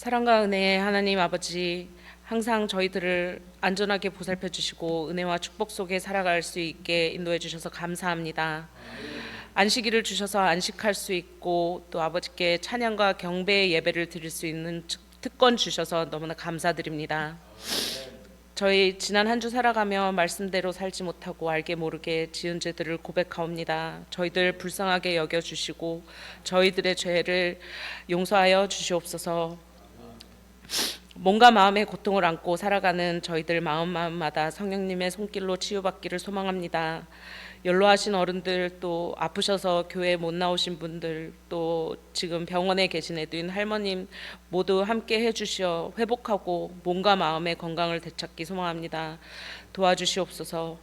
사랑과 은혜의 하나님 아버지, 항상 저희들을 안전하게 보살펴 주시고 은혜와 축복 속에 살아갈 수 있게 인도해 주셔서 감사합니다. 안식일을 주셔서 안식할 수 있고 또 아버지께 찬양과 경배의 예배를 드릴 수 있는 특권 주셔서 너무나 감사드립니다. 저희 지난 한 주 살아가며 말씀대로 살지 못하고 알게 모르게 지은 죄들을 고백하옵니다. 저희들 불쌍하게 여겨주시고 저희들의 죄를 용서하여 주시옵소서. 몸과 마음의 고통을 안고 살아가는 저희들 마음마다 성령님의 손길로 치유받기를 소망합니다. 연로하신 어른들, 또 아프셔서 교회에 못 나오신 분들, 또 지금 병원에 계신 애두인 할머님 모두 함께 해주시어 회복하고 몸과 마음의 건강을 되찾기 소망합니다. 도와주시옵소서.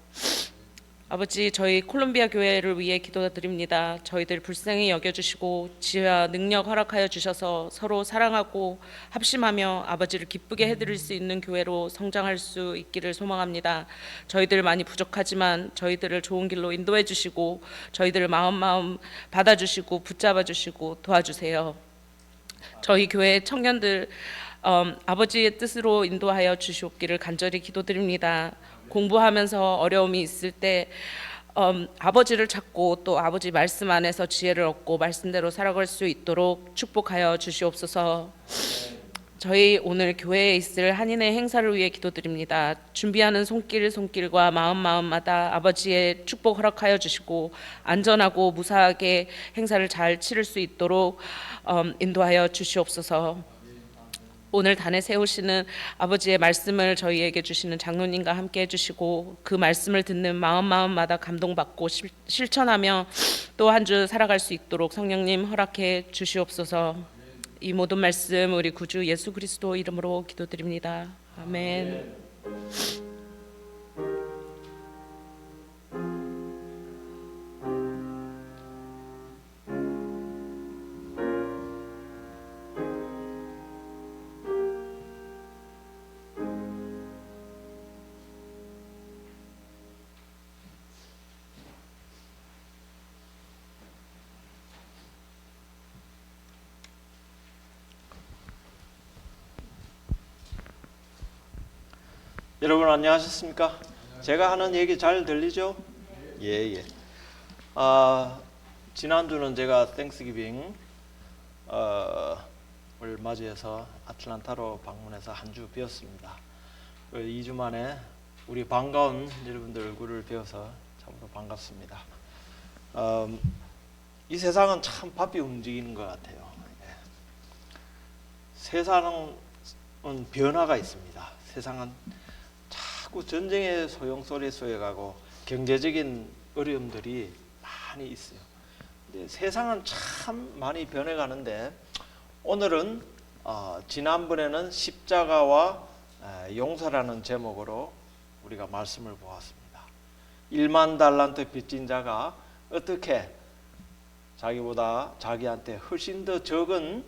아버지, 저희 콜롬비아 교회를 위해 기도드립니다. 저희들 불쌍히 여겨주시고 지혜와 능력 허락하여 주셔서 서로 사랑하고 합심하며 아버지를 기쁘게 해드릴 수 있는 교회로 성장할 수 있기를 소망합니다. 저희들 많이 부족하지만 저희들을 좋은 길로 인도해 주시고 저희들을 마음 받아주시고 붙잡아 주시고 도와주세요. 저희 교회 청년들 아버지의 뜻으로 인도하여 주시옵기를 간절히 기도드립니다. 공부하면서 어려움이 있을 때 아버지를 찾고 또 아버지 말씀 안에서 지혜를 얻고 말씀대로 살아갈 수 있도록 축복하여 주시옵소서. 저희 오늘 교회에 있을 한인의 행사를 위해 기도드립니다. 준비하는 손길과 마음마다 아버지의 축복 허락하여 주시고 안전하고 무사하게 행사를 잘 치를 수 있도록 인도하여 주시옵소서. 오늘 단에 세우시는 아버지의 말씀을 저희에게 주시는 장로님과 함께 해주시고 그 말씀을 듣는 마음마다 감동받고 실천하며 또 한 주 살아갈 수 있도록 성령님 허락해 주시옵소서. 이 모든 말씀 우리 구주 예수 그리스도 이름으로 기도드립니다. 아멘. 여러분 안녕하셨습니까? 제가 하는 얘기 잘 들리죠? 예. 지난주는 제가 땡스기빙 을 맞이해서 아틀란타로 방문해서 한 주 배웠습니다. 2주 만에 우리 반가운 여러분들 얼굴을 배워서 참으로 반갑습니다. 이 세상은 참 바삐 움직이는 것 같아요. 세상은 변화가 있습니다. 세상은 자꾸 전쟁의 소용돌이 쏘여가고 경제적인 어려움들이 많이 있어요. 근데 세상은 참 많이 변해가는데 오늘은 지난번에는 십자가와 용서라는 제목으로 우리가 말씀을 보았습니다. 1만 달란트 빚진 자가 어떻게 자기한테 훨씬 더 적은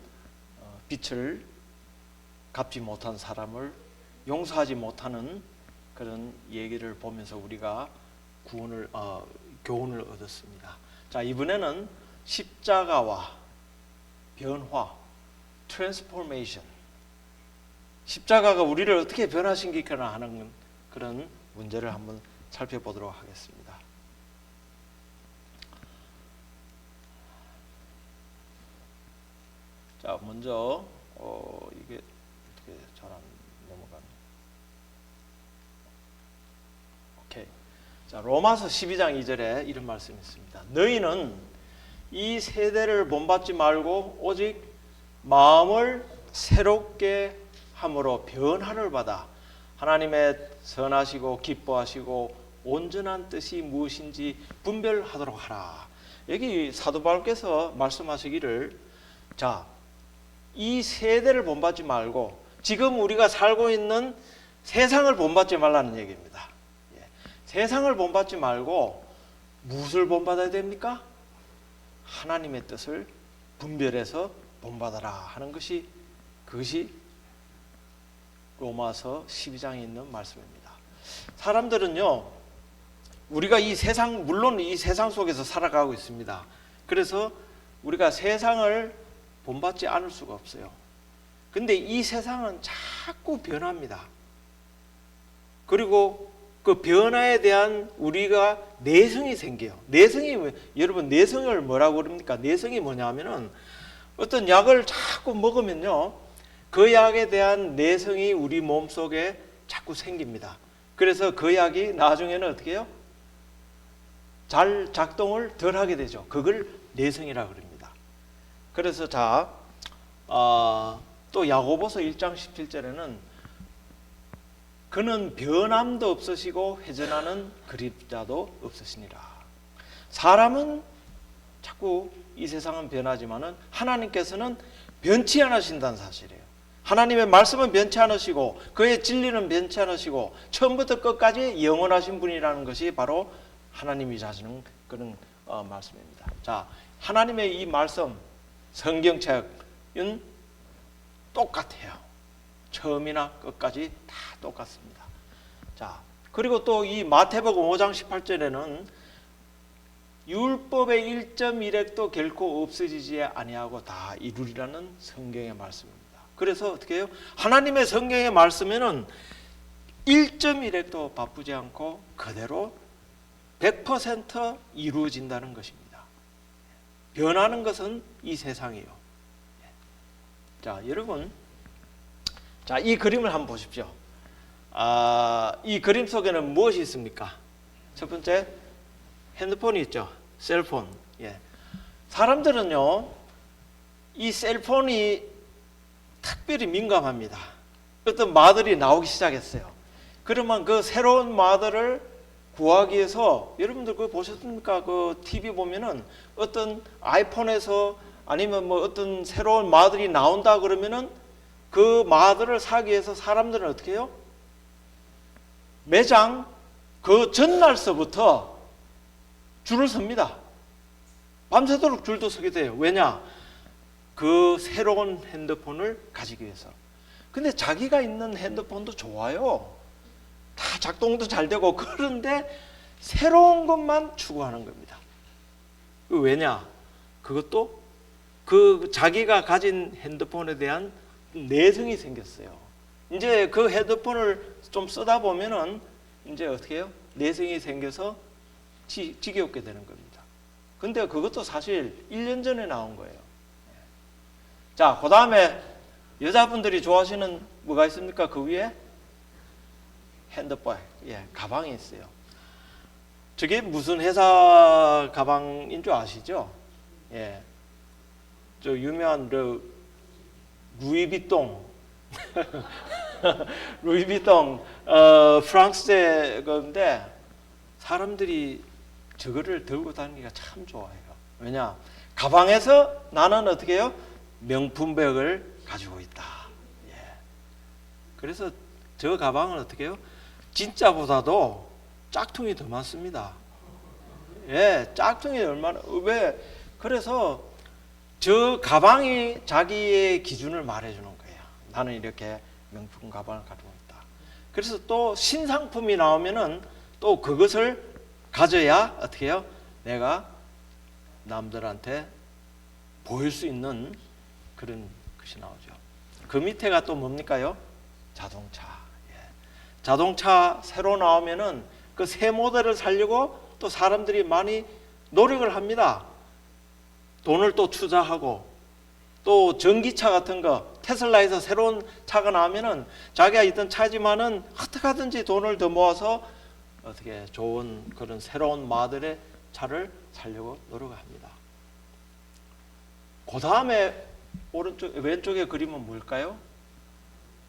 빚을 갚지 못한 사람을 용서하지 못하는 그런 얘기를 보면서 우리가 교훈을 얻었습니다. 자, 이번에는 십자가와 변화, 트랜스포메이션, 십자가가 우리를 어떻게 변화시키거나 하는 그런 문제를 한번 살펴보도록 하겠습니다. 자, 먼저 이게 어떻게 잘 안 넘어가네. 오케이. 자, 로마서 12장 2절에 이런 말씀이 있습니다. 너희는 이 세대를 본받지 말고 오직 마음을 새롭게 함으로 변화를 받아 하나님의 선하시고 기뻐하시고 온전한 뜻이 무엇인지 분별하도록 하라. 여기 사도 바울께서 말씀하시기를, 자, 이 세대를 본받지 말고 지금 우리가 살고 있는 세상을 본받지 말라는 얘기입니다. 세상을 본받지 말고 무엇을 본받아야 됩니까? 하나님의 뜻을 분별해서 본받아라 하는 것이, 그것이 로마서 12장에 있는 말씀입니다. 사람들은요, 우리가 물론 이 세상 속에서 살아가고 있습니다. 그래서 우리가 세상을 본받지 않을 수가 없어요. 근데 이 세상은 자꾸 변합니다. 그리고 그 변화에 대한 우리가 내성이 생겨요. 여러분 내성을 뭐라고 그럽니까? 내성이 뭐냐면은 어떤 약을 자꾸 먹으면요, 그 약에 대한 내성이 우리 몸속에 자꾸 생깁니다. 그래서 그 약이 나중에는 어떻게 해요? 잘 작동을 덜 하게 되죠. 그걸 내성이라고 그럽니다. 그래서 또 야고보서 1장 17절에는 그는 변함도 없으시고 회전하는 그림자도 없으시니라. 사람은 자꾸 이 세상은 변하지만은 하나님께서는 변치 않으신다는 사실이에요. 하나님의 말씀은 변치 않으시고 그의 진리는 변치 않으시고 처음부터 끝까지 영원하신 분이라는 것이 바로 하나님이 자시는 그런 말씀입니다. 자, 하나님의 이 말씀 성경책은 똑같아요. 처음이나 끝까지 다 똑같습니다. 자, 그리고 또 이 마태복음 5장 18절에는 율법의 1.1획도 결코 없어지지 아니하고 다 이루리라는 성경의 말씀입니다. 그래서 어떻게 해요? 하나님의 성경의 말씀에는 1.1획도 바쁘지 않고 그대로 100% 이루어진다는 것입니다. 변하는 것은 이 세상이에요. 자, 여러분, 자, 이 그림을 한번 보십시오. 이 그림 속에는 무엇이 있습니까? 첫 번째, 핸드폰이 있죠. 셀폰. 예. 사람들은요, 이 셀폰이 특별히 민감합니다. 어떤 말들이 나오기 시작했어요. 그러면 그 새로운 말들을 구하기 위해서, 여러분들 그거 보셨습니까? 그 TV 보면은 어떤 아이폰에서 아니면 뭐 어떤 새로운 말들이 나온다 그러면은 그 말들을 사기 위해서 사람들은 어떻게 해요? 매장 그 전날서부터 줄을 섭니다. 밤새도록 줄도 서게 돼요. 왜냐? 그 새로운 핸드폰을 가지기 위해서. 근데 자기가 있는 핸드폰도 좋아요. 다 작동도 잘 되고, 그런데 새로운 것만 추구하는 겁니다. 왜냐? 그것도 그 자기가 가진 핸드폰에 대한 내성이 생겼어요. 이제 그 헤드폰을 좀 쓰다 보면은 이제 어떻게 해요? 내성이 생겨서 지겹게 되는 겁니다. 근데 그것도 사실 1년 전에 나온 거예요. 자, 그 다음에 여자분들이 좋아하시는 뭐가 있습니까? 그 위에 핸드백, 가방이 있어요. 저게 무슨 회사 가방인 줄 아시죠? 예, 저 유명한 루이비통, 루이비통 프랑스제 건데 사람들이 저거를 들고 다니기가 참 좋아해요. 왜냐? 가방에서 나는 어떻게 해요? 명품백을 가지고 있다. 예. 그래서 저 가방은 어떻게 해요? 진짜보다도 짝퉁이 더 많습니다. 예, 짝퉁이 얼마나, 왜? 그래서 저 가방이 자기의 기준을 말해주는 거예요. 나는 이렇게 명품 가방을 가지고 있다. 그래서 또 신상품이 나오면은 또 그것을 가져야 어떻게 해요? 내가 남들한테 보일 수 있는 그런 것이 나오죠. 그 밑에가 또 뭡니까요? 자동차. 예. 자동차 새로 나오면은 그 새 모델을 살려고 또 사람들이 많이 노력을 합니다. 돈을 또 투자하고, 또 전기차 같은 거 테슬라에서 새로운 차가 나오면은 자기가 있던 차지만은 어떻게 하든지 돈을 더 모아서 어떻게 좋은 그런 새로운 모델의 차를 살려고 노력합니다. 그 다음에 왼쪽의 그림은 뭘까요?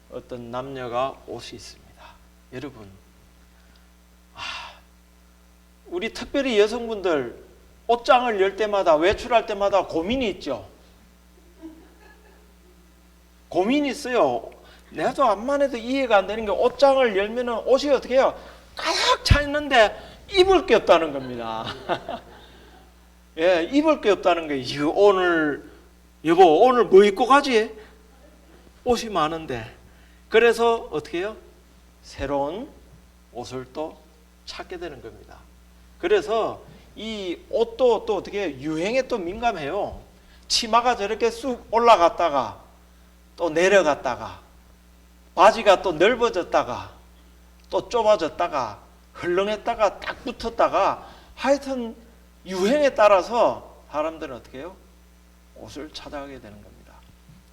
어떤 남녀가 옷이 있습니다. 여러분, 우리 특별히 여성분들 옷장을 열 때마다, 외출할 때마다 고민이 있죠. 고민이 있어요. 내가 암만 해도 이해가 안 되는 게, 옷장을 열면은 옷이 어떻게 해요? 가득 차 있는데 입을 게 없다는 겁니다. 예, 입을 게 없다는 거예요. 이거 오늘, 여보, 오늘 뭐 입고 가지? 옷이 많은데. 그래서 어떻게 해요? 새로운 옷을 또 찾게 되는 겁니다. 그래서 이 옷도 또 어떻게 해요? 유행에 또 민감해요. 치마가 저렇게 쑥 올라갔다가 또 내려갔다가 바지가 또 넓어졌다가 또 좁아졌다가 헐렁했다가 딱 붙었다가 하여튼 유행에 따라서 사람들은 어떻게 해요? 옷을 찾아가게 되는 겁니다.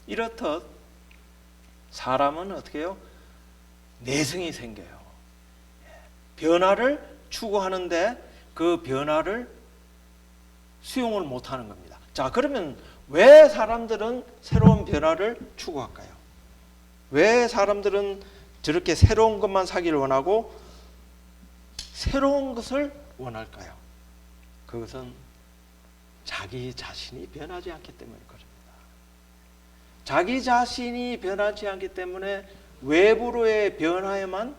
이렇듯 사람은 어떻게 해요? 내성이 생겨요. 변화를 추구하는데 그 변화를 수용을 못하는 겁니다. 자, 그러면 왜 사람들은 새로운 변화를 추구할까요? 왜 사람들은 저렇게 새로운 것만 사기를 원하고 새로운 것을 원할까요? 그것은 자기 자신이 변하지 않기 때문일 것입니다. 자기 자신이 변하지 않기 때문에 외부로의 변화에만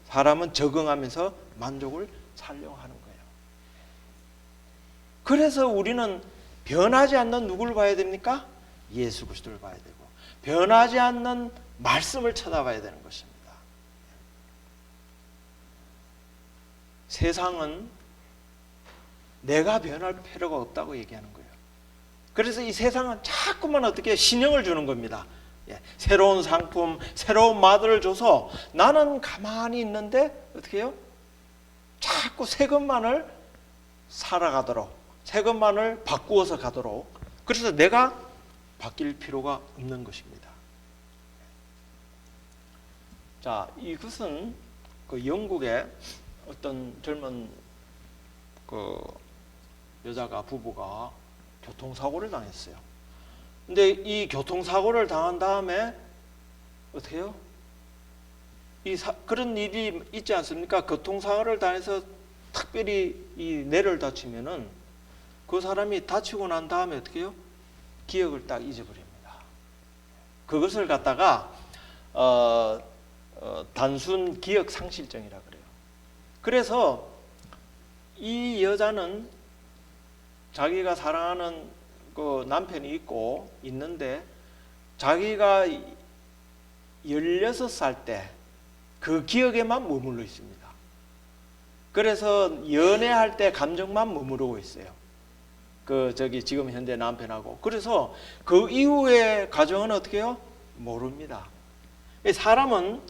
사람은 적응하면서 만족을 살려고 하는 거예요. 그래서 우리는 변하지 않는 누구를 봐야 됩니까? 예수 그리스도를 봐야 되고 변하지 않는 말씀을 찾아봐야 되는 것입니다. 세상은 내가 변할 필요가 없다고 얘기하는 거예요. 그래서 이 세상은 자꾸만 어떻게 신형을 주는 겁니다. 새로운 상품, 새로운 맛을 줘서 나는 가만히 있는데 어떻게 해요? 자꾸 새 것만을 살아가도록, 새 것만을 바꾸어서 가도록. 그래서 내가 바뀔 필요가 없는 것입니다. 자, 이것은 그 영국의 어떤 젊은 그 여자가 부부가 교통사고를 당했어요. 근데 이 교통사고를 당한 다음에 어떻게 해요? 그런 일이 있지 않습니까? 교통사고를 당해서 특별히 이 뇌를 다치면은 그 사람이 다치고 난 다음에 어떻게 해요? 기억을 딱 잊어버립니다. 그것을 갖다가 단순 기억 상실증이라 그래요. 그래서 이 여자는 자기가 사랑하는 그 남편이 있는데 자기가 16살 때 그 기억에만 머물러 있습니다. 그래서 연애할 때 감정만 머무르고 있어요. 지금 현재 남편하고. 그래서 그 이후의 과정은 어떻게 해요? 모릅니다. 사람은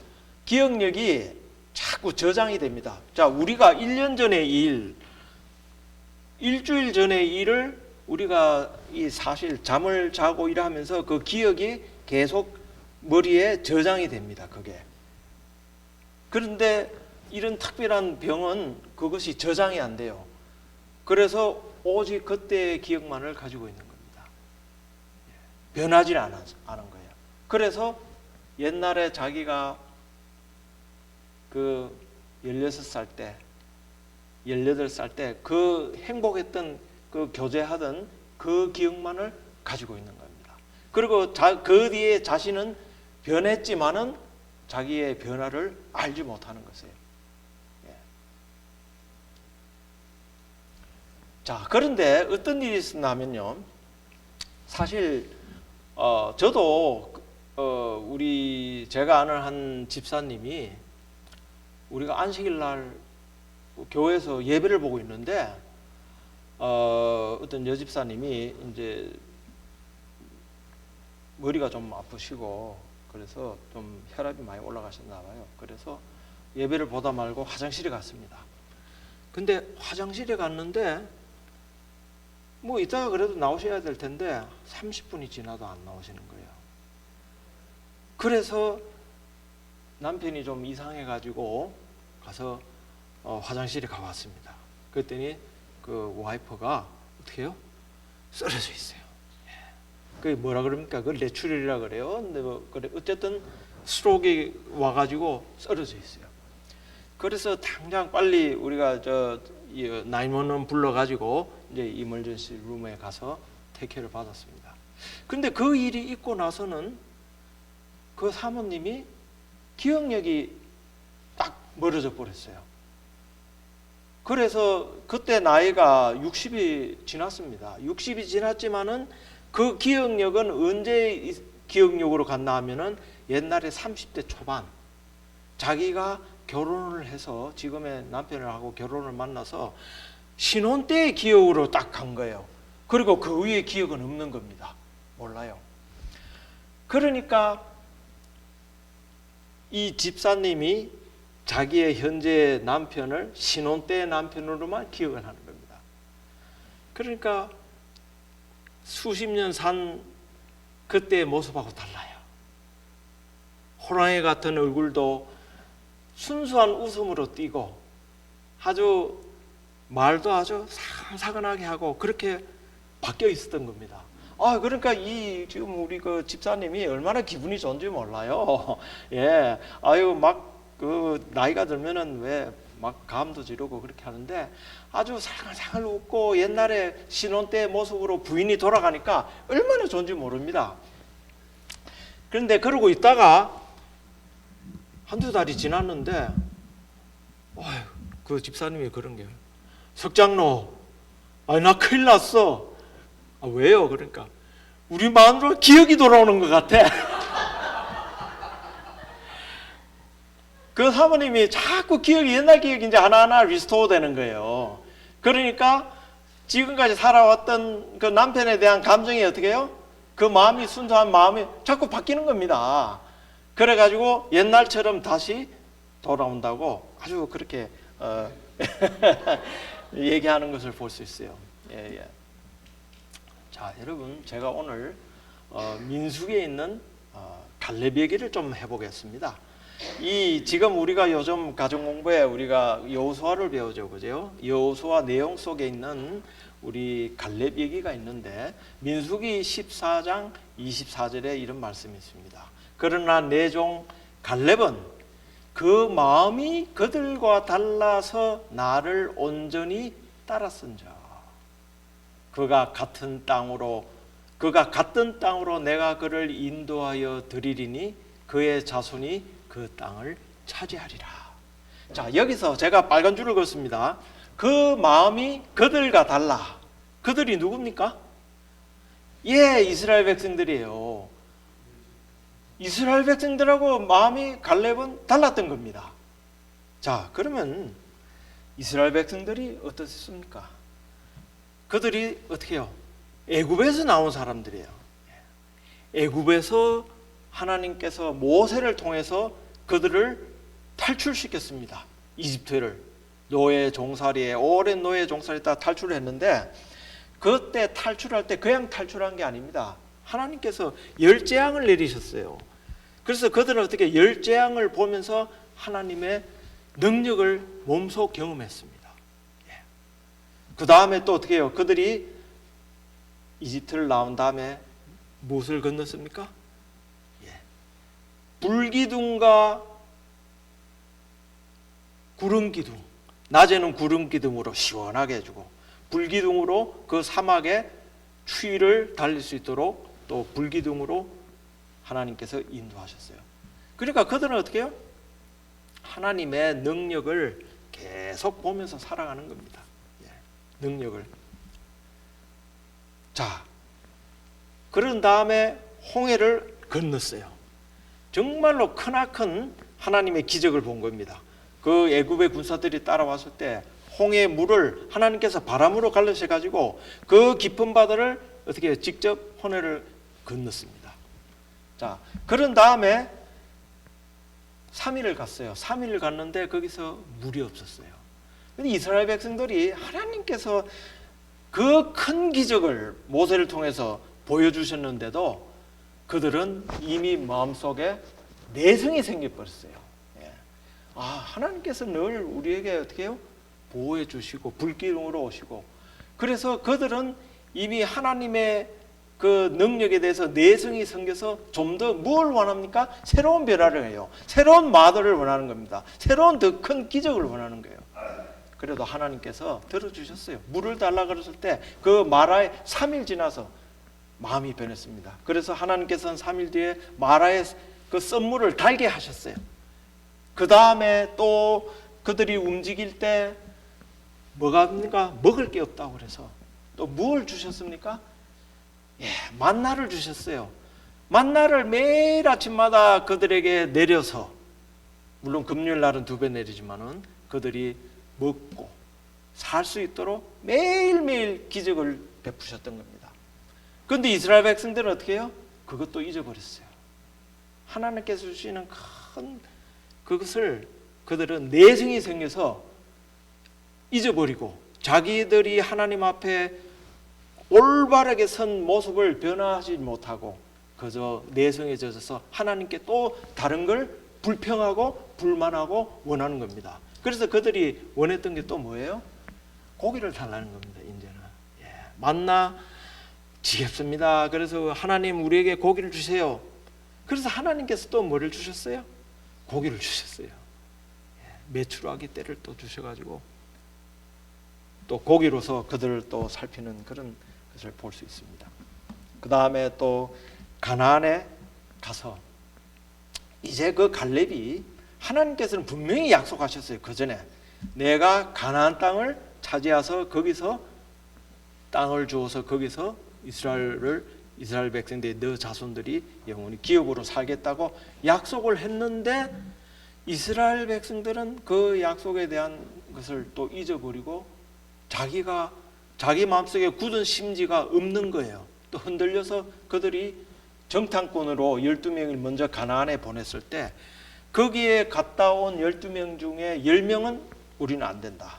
기억력이 자꾸 저장이 됩니다. 자, 우리가 1년 전의 일, 일주일 전의 일을 우리가 사실 잠을 자고 일하면서 그 기억이 계속 머리에 저장이 됩니다. 그게. 그런데 이런 특별한 병은 그것이 저장이 안 돼요. 그래서 오직 그때의 기억만을 가지고 있는 겁니다. 변하지 않은 거예요. 그래서 옛날에 자기가 그 16살 때, 18살 때 그 행복했던 그 교제하던 그 기억만을 가지고 있는 겁니다. 그리고 그 뒤에 자신은 변했지만은 자기의 변화를 알지 못하는 것이에요. 자, 그런데 어떤 일이 있었냐면요. 사실 저도 제가 아는 한 집사님이 우리가 안식일 날 교회에서 예배를 보고 있는데 어떤 여집사님이 이제 머리가 좀 아프시고 그래서 좀 혈압이 많이 올라가셨나 봐요. 그래서 예배를 보다 말고 화장실에 갔습니다. 근데 화장실에 갔는데 뭐 이따가 그래도 나오셔야 될 텐데 30분이 지나도 안 나오시는 거예요. 그래서 남편이 좀 이상해 가지고 가서 화장실에 가봤습니다. 그랬더니 그 와이퍼가 어떻게 해요? 쓰러져 있어요. 그게 뭐라 그럽니까? 그걸 뇌출혈이라 그래요. 근데 그래 어쨌든 스트로크가 와가지고 쓰러져 있어요. 그래서 당장 빨리 우리가 911 불러가지고 이제 이멀전시 룸에 가서 테이크를 받았습니다. 근데 그 일이 있고 나서는 그 사모님이 기억력이 딱 멀어져 버렸어요. 그래서 그때 나이가 60이 지났습니다. 60이 지났지만은 그 기억력은 언제 기억력으로 갔나 하면은 옛날에 30대 초반 자기가 결혼을 해서 지금의 남편을 하고 결혼을 만나서 신혼 때의 기억으로 딱 간 거예요. 그리고 그 위에 기억은 없는 겁니다. 몰라요. 그러니까 이 집사님이 자기의 현재 남편을 신혼 때의 남편으로만 기억을 하는 겁니다. 그러니까 수십 년 산 그때의 모습하고 달라요. 호랑이 같은 얼굴도 순수한 웃음으로 띄고 아주 말도 아주 사근사근하게 하고 그렇게 바뀌어 있었던 겁니다. 그러니까 이 지금 우리 그 집사님이 얼마나 기분이 좋은지 몰라요. 예, 막 그 나이가 들면은 왜 막 감도 지르고 그렇게 하는데 아주 살살살 웃고 옛날에 신혼 때 모습으로 부인이 돌아가니까 얼마나 좋은지 모릅니다. 그런데 그러고 있다가 한두 달이 지났는데 그 집사님이 그런 게 석장로 나 큰일 났어. 왜요? 그러니까 우리 마음으로 기억이 돌아오는 것 같아. 그 사모님이 자꾸 기억이 옛날 기억이 이제 하나하나 리스토어 되는 거예요. 그러니까 지금까지 살아왔던 그 남편에 대한 감정이 어떻게 해요? 그 마음이 순수한 마음이 자꾸 바뀌는 겁니다. 그래가지고 옛날처럼 다시 돌아온다고 아주 그렇게 얘기하는 것을 볼 수 있어요. 예. 자, 여러분, 제가 오늘 민수기에 있는 갈렙 얘기를 좀 해보겠습니다. 지금 우리가 요즘 가정 공부에 우리가 여호수아를 배우죠, 그죠? 여호수아 내용 속에 있는 우리 갈렙 얘기가 있는데 민수기 14장 24절에 이런 말씀이 있습니다. 그러나 내 종 갈렙은 그 마음이 그들과 달라서 나를 온전히 따랐은즉 그가 같은 땅으로 내가 그를 인도하여 드리리니 그의 자손이 그 땅을 차지하리라. 자, 여기서 제가 빨간 줄을 그었습니다. 그 마음이 그들과 달라. 그들이 누굽니까? 이스라엘 백성들이에요. 이스라엘 백성들하고 마음이 갈렙은 달랐던 겁니다. 자, 그러면 이스라엘 백성들이 어떻습니까? 그들이 어떻게 해요? 애굽에서 나온 사람들이에요. 애굽에서 하나님께서 모세를 통해서 그들을 탈출시켰습니다. 이집트를 노예 종살이에 오랜 노예 종살이에 탈출을 했는데 그때 탈출할 때 그냥 탈출한 게 아닙니다. 하나님께서 열 재앙을 내리셨어요. 그래서 그들은 어떻게 열 재앙을 보면서 하나님의 능력을 몸소 경험했습니다. 그 다음에 또 어떻게 해요? 그들이 이집트를 나온 다음에 무엇을 건넜습니까? 불기둥과 구름기둥, 낮에는 구름기둥으로 시원하게 해주고 불기둥으로 그 사막에 추위를 달릴 수 있도록 또 불기둥으로 하나님께서 인도하셨어요. 그러니까 그들은 어떻게 해요? 하나님의 능력을 계속 보면서 살아가는 겁니다. 능력을. 자, 그런 다음에 홍해를 건넜어요. 정말로 크나큰 하나님의 기적을 본 겁니다. 그 애굽의 군사들이 따라왔을 때 홍해의 물을 하나님께서 바람으로 갈라셔 가지고 그 깊은 바다를 어떻게 직접 홍해를 건넜습니다. 자, 그런 다음에 3일을 갔어요. 3일을 갔는데 거기서 물이 없었어요. 근데 이스라엘 백성들이 하나님께서 그 큰 기적을 모세를 통해서 보여주셨는데도 그들은 이미 마음속에 내성이 생겨버렸어요. 하나님께서 늘 우리에게 어떻게 해요? 보호해 주시고 불기둥으로 오시고 그래서 그들은 이미 하나님의 그 능력에 대해서 내성이 생겨서 좀 더 뭘 원합니까? 새로운 변화를 해요. 새로운 마더를 원하는 겁니다. 새로운 더 큰 기적을 원하는 거예요. 그래도 하나님께서 들어주셨어요. 물을 달라 그랬을 때 그 마라에 3일 지나서 마음이 변했습니다. 그래서 하나님께서는 3일 뒤에 마라의 그 썬물을 달게 하셨어요. 그 다음에 또 그들이 움직일 때 뭐가 합니까? 먹을 게 없다고 그래서 또 뭘 주셨습니까? 만나를 주셨어요. 만나를 매일 아침마다 그들에게 내려서 물론 금요일 날은 2배 내리지만은 그들이 먹고 살 수 있도록 매일매일 기적을 베푸셨던 겁니다. 그런데 이스라엘 백성들은 어떻게 해요? 그것도 잊어버렸어요. 하나님께서 주시는 큰 그것을 그들은 내성이 생겨서 잊어버리고 자기들이 하나님 앞에 올바르게 선 모습을 변화하지 못하고 그저 내성에 젖어서 하나님께 또 다른 걸 불평하고 불만하고 원하는 겁니다. 그래서 그들이 원했던 게 또 뭐예요? 고기를 달라는 겁니다. 이제는 만나 지겹습니다. 그래서 하나님 우리에게 고기를 주세요. 그래서 하나님께서 또 뭐를 주셨어요? 고기를 주셨어요. 메추라기 떼를 또 주셔가지고 또 고기로서 그들을 또 살피는 그런 것을 볼 수 있습니다. 그 다음에 또 가나안에 가서 이제 그 갈렙이 하나님께서는 분명히 약속하셨어요. 그 전에 내가 가나안 땅을 차지해서 거기서 땅을 주어서 거기서 이스라엘 백성들이 너 자손들이 영원히 기업으로 살겠다고 약속을 했는데 이스라엘 백성들은 그 약속에 대한 것을 또 잊어버리고 자기 마음속에 굳은 심지가 없는 거예요. 또 흔들려서 그들이 정탐꾼으로 12명을 먼저 가나안에 보냈을 때 거기에 갔다 온 12명 중에 10명은 우리는 안 된다.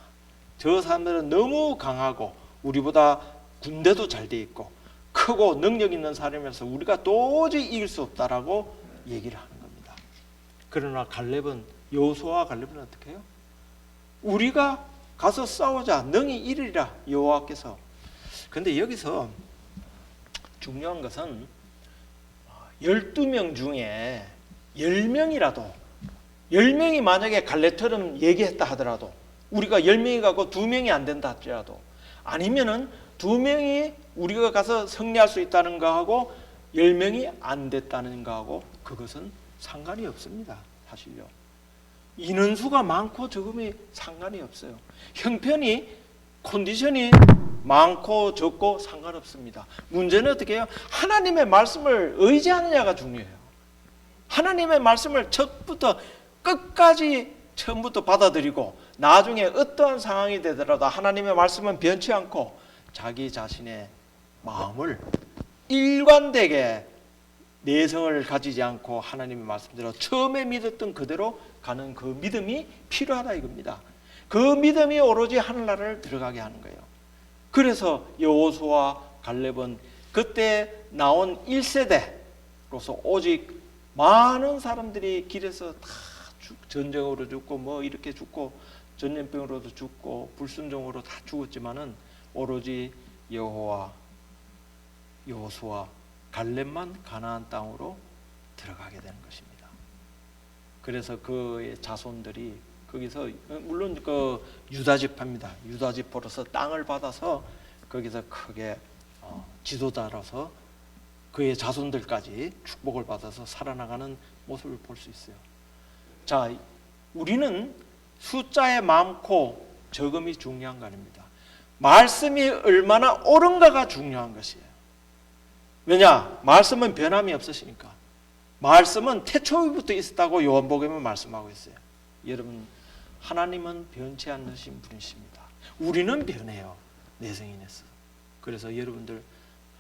저 사람들은 너무 강하고 우리보다 군대도 잘 돼 있고 크고 능력 있는 사람이라서 우리가 도저히 이길 수 없다라고 얘기를 하는 겁니다. 그러나 여호수아와 갈렙은 어떻게 해요? 우리가 가서 싸우자 능히 이르리라 여호와께서. 근데 여기서 중요한 것은 12명 중에 10명이 만약에 갈렙처럼 얘기했다 하더라도 우리가 10명이 가고 2명이 안 된다 할지라도 아니면은 2명이 우리가 가서 승리할 수 있다는 거하고 10명이 안 됐다는 거하고 그것은 상관이 없습니다. 사실요. 인원수가 많고 적음이 상관이 없어요. 형편이 컨디션이 많고 적고 상관없습니다. 문제는 어떻게 해요? 하나님의 말씀을 의지하느냐가 중요해요. 하나님의 말씀을 첫부터 끝까지 처음부터 받아들이고 나중에 어떠한 상황이 되더라도 하나님의 말씀은 변치 않고 자기 자신의 마음을 일관되게 내성을 가지지 않고 하나님의 말씀대로 처음에 믿었던 그대로 가는 그 믿음이 필요하다 이겁니다. 그 믿음이 오로지 하늘나라를 들어가게 하는 거예요. 그래서 여호수아와 갈렙은 그때 나온 1세대로서 오직 많은 사람들이 길에서 다 전쟁으로 죽고 뭐 이렇게 죽고 전염병으로도 죽고 불순종으로 다 죽었지만은 오로지 여호수아 갈렙만 가나안 땅으로 들어가게 되는 것입니다. 그래서 그의 자손들이 거기서 물론 그 유다 지파입니다. 유다 지파로서 땅을 받아서 거기서 크게 지도자로서 그의 자손들까지 축복을 받아서 살아나가는 모습을 볼 수 있어요. 자, 우리는 숫자에 많고 적음이 중요한 거 아닙니다. 말씀이 얼마나 옳은가가 중요한 것이에요. 왜냐? 말씀은 변함이 없으시니까. 말씀은 태초부터 있었다고 요한복음에 말씀하고 있어요. 여러분, 하나님은 변치 않으신 분이십니다. 우리는 변해요. 내성이 내서. 그래서 여러분들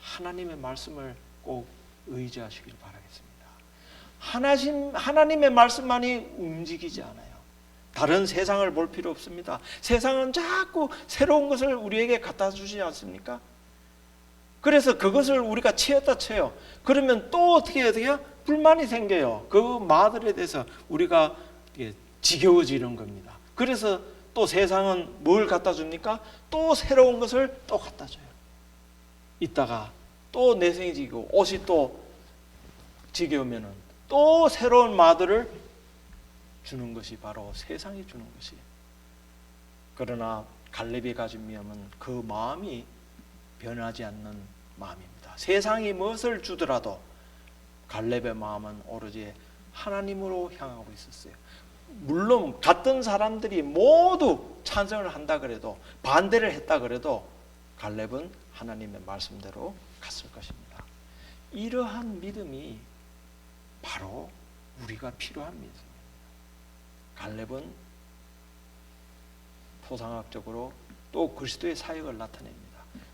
하나님의 말씀을 꼭 의지하시길 바라겠습니다. 하나님의 말씀만이 움직이지 않아요. 다른 세상을 볼 필요 없습니다. 세상은 자꾸 새로운 것을 우리에게 갖다 주지 않습니까? 그래서 그것을 우리가 채웠다 쳐요. 그러면 또 어떻게 해요? 불만이 생겨요. 그 말들에 대해서 우리가 지겨워지는 겁니다. 그래서 또 세상은 뭘 갖다 줍니까? 또 새로운 것을 또 갖다 줘요. 이따가 또 내성이 지고 옷이 또 지겨우면은 또 새로운 말들을 주는 것이 바로 세상이 주는 것이에요. 그러나 갈렙이 가진 마음은 그 마음이 변하지 않는 마음입니다. 세상이 무엇을 주더라도 갈렙의 마음은 오로지 하나님으로 향하고 있었어요. 물론 같은 사람들이 모두 찬성을 한다 그래도 반대를 했다 그래도 갈렙은 하나님의 말씀대로 갔을 것입니다. 이러한 믿음이 바로 우리가 필요한 믿음입니다. 갈렙은 토상학적으로 또 그리스도의 사역을 나타냅니다.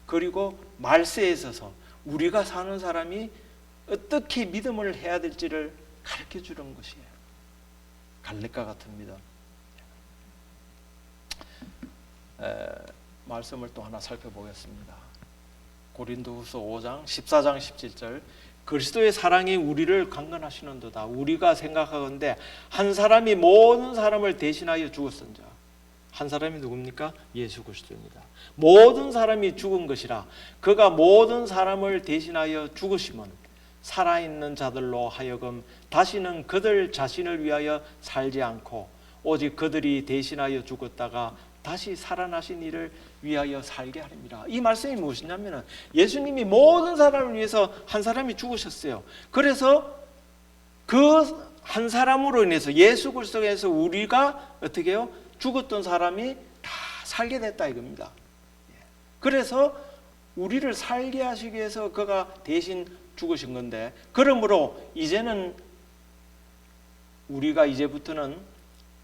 그리고 말세에 있어서 우리가 사는 사람이 어떻게 믿음을 해야 될지를 가르쳐 주는 것이에요. 갈렙과 같은 믿음. 말씀을 또 하나 살펴보겠습니다. 고린도후서 5장 14장 17절 그리스도의 사랑이 우리를 강건하시는도다. 우리가 생각하건대 한 사람이 모든 사람을 대신하여 죽었은자. 한 사람이 누굽니까? 예수 그리스도입니다. 모든 사람이 죽은 것이라 그가 모든 사람을 대신하여 죽으심은 살아있는 자들로 하여금 다시는 그들 자신을 위하여 살지 않고 오직 그들이 대신하여 죽었다가 다시 살아나신 이를 위하여 살게 하립니다. 이 말씀이 무엇이냐면 예수님이 모든 사람을 위해서 한 사람이 죽으셨어요. 그래서 그 한 사람으로 인해서 예수 그리스도에서 우리가 어떻게 해요? 죽었던 사람이 다 살게 됐다 이겁니다. 그래서 우리를 살게 하시기 위해서 그가 대신 죽으신 건데 그러므로 이제는 우리가 이제부터는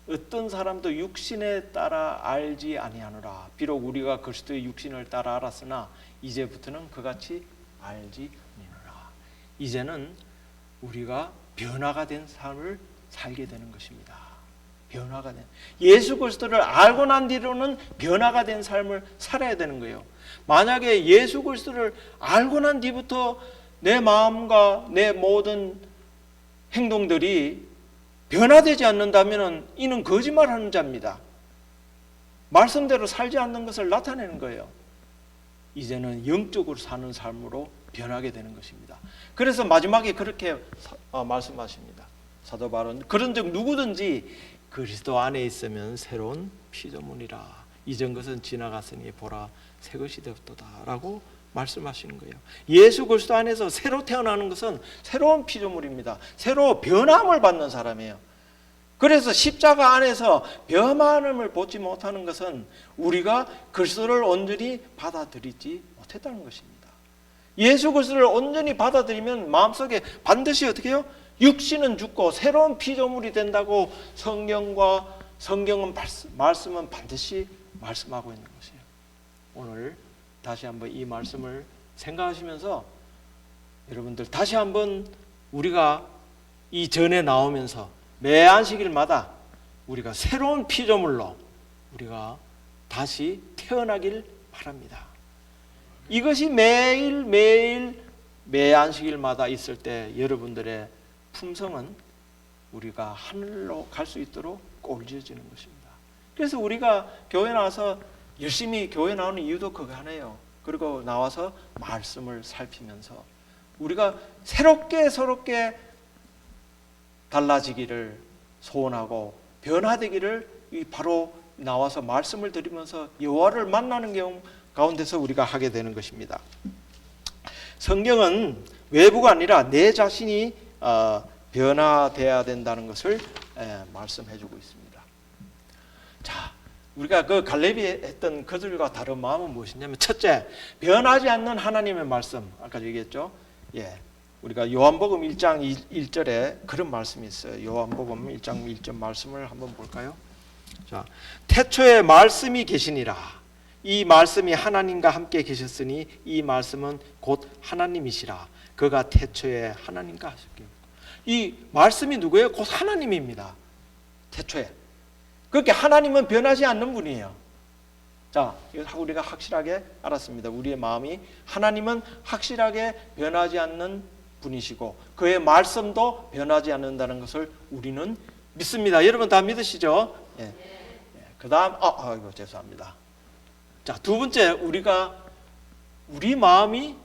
어떤 사람도 육신에 따라 알지 아니하노라. 비록 우리가 그리스도의 육신을 따라 알았으나 이제부터는 그같이 알지 아니하노라. 이제는 우리가 변화가 된 삶을 살게 되는 것입니다. 변화가 된 예수 그리스도를 알고 난 뒤로는 변화가 된 삶을 살아야 되는 거예요. 만약에 예수 그리스도를 알고 난 뒤부터 내 마음과 내 모든 행동들이 변화되지 않는다면 이는 거짓말하는 자입니다. 말씀대로 살지 않는 것을 나타내는 거예요. 이제는 영적으로 사는 삶으로 변하게 되는 것입니다. 그래서 마지막에 그렇게 말씀하십니다. 사도 바울은 그런즉 누구든지 그리스도 안에 있으면 새로운 피조물이라. 이전 것은 지나갔으니 보라 새 것이 되었도다 라고 말씀하시는 거예요. 예수 그리스도 안에서 새로 태어나는 것은 새로운 피조물입니다. 새로 변함을 받는 사람이에요. 그래서 십자가 안에서 변함을 보지 못하는 것은 우리가 그리스도를 온전히 받아들이지 못했다는 것입니다. 예수 그리스도를 온전히 받아들이면 마음속에 반드시 어떻게 해요? 육신은 죽고 새로운 피조물이 된다고 성경은 말씀은 반드시 말씀하고 있는 것이에요. 오늘 다시 한번 이 말씀을 생각하시면서 여러분들 다시 한번 우리가 이 전에 나오면서 매 안식일마다 우리가 새로운 피조물로 우리가 다시 태어나길 바랍니다. 이것이 매일 매 안식일마다 있을 때 여러분들의 품성은 우리가 하늘로 갈 수 있도록 꼴지어지는 것입니다. 그래서 우리가 교회 나와서 열심히 교회 나오는 이유도 그거 하나예요. 그리고 나와서 말씀을 살피면서 우리가 새롭게 달라지기를 소원하고 변화되기를 바로 나와서 말씀을 드리면서 여호와를 만나는 경우 가운데서 우리가 하게 되는 것입니다. 성경은 외부가 아니라 내 자신이 변화돼야 된다는 것을 말씀해주고 있습니다. 자, 우리가 그 갈렙이 했던 그들과 다른 마음은 무엇이냐면 첫째, 변하지 않는 하나님의 말씀. 아까 얘기했죠. 우리가 요한복음 1장 1절에 그런 말씀이 있어요. 요한복음 1장 1절 말씀을 한번 볼까요? 자, 태초에 말씀이 계시니라. 이 말씀이 하나님과 함께 계셨으니 이 말씀은 곧 하나님이시라. 그가 태초에 하나님과 하셨기에. 이 말씀이 누구예요? 곧 하나님입니다. 태초에. 그렇게 하나님은 변하지 않는 분이에요. 자, 이거 우리가 확실하게 알았습니다. 우리의 마음이 하나님은 확실하게 변하지 않는 분이시고 그의 말씀도 변하지 않는다는 것을 우리는 믿습니다. 여러분 다 믿으시죠? 그 다음 이거 죄송합니다. 자, 두 번째, 우리 마음이